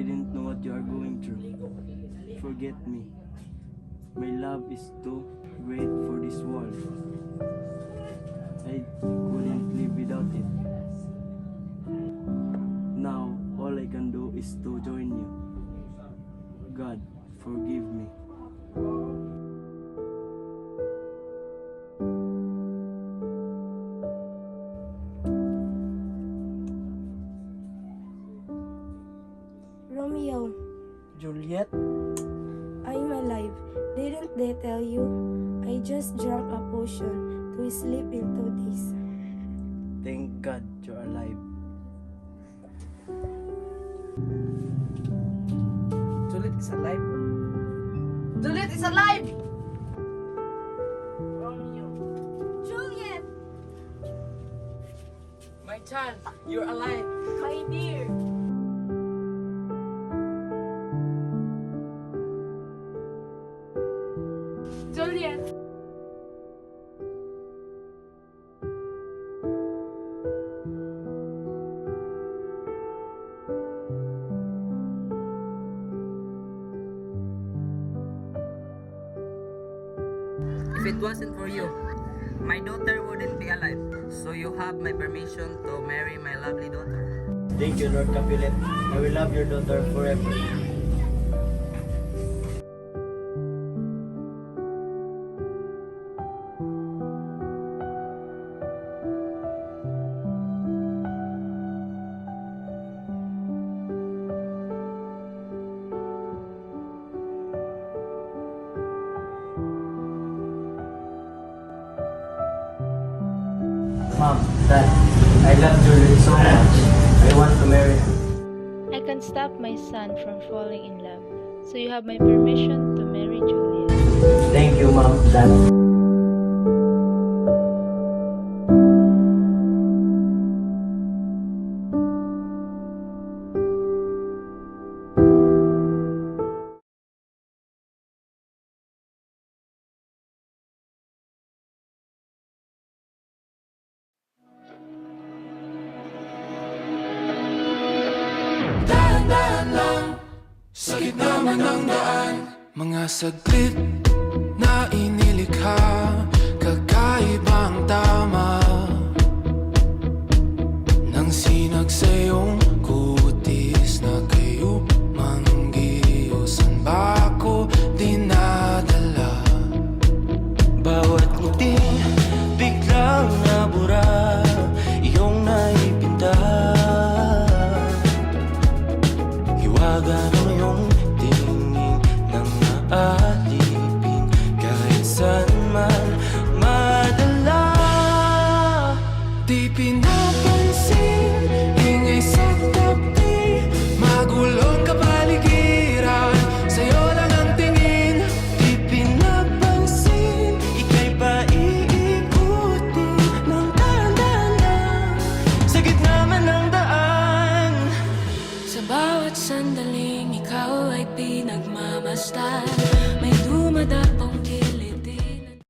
didn't know what you are going through. Forget me. My love is too great for this world. I couldn't live without it. Now, all I can do is to join you. God, forgive me. Romeo, Juliet? I'm alive. Didn't they tell you? I just drank a potion to sleep in 2 days. Thank God you're alive. Juliet is alive. Juliet is alive! Juliet! My child, you're alive. My dear! Juliet! If it wasn't for you, my daughter wouldn't be alive. So you have my permission to marry my lovely daughter. Thank you, Lord Capulet. I will love your daughter forever. Mom, Dad, I love Juliet so much. I want to marry her. I can't stop my son from falling in love, so you have my permission to marry Juliet. Thank you, Mom, Dad. Dahan-dahan lang, sa gitna man ng daan. Mga saglit na inilikha, kakaibang tama nang sinag sa iyong kutis na kayo manggiyosan ba ako dinadala? Bawat ngiti biglang nabura, iyong naipinta. Hiwaga ng iyong tingin nang naalipin, kahit saan man madala. Di pinapansin, ingay sa tabi, magulong kapaligiran, sa'yo lang ang tingin. Di pinapansin, ika'y paiikutin ng dahan-dahan lang, sa gitna man ng daan. Sa bawat sandaling ikaw ay pinagmamasdan,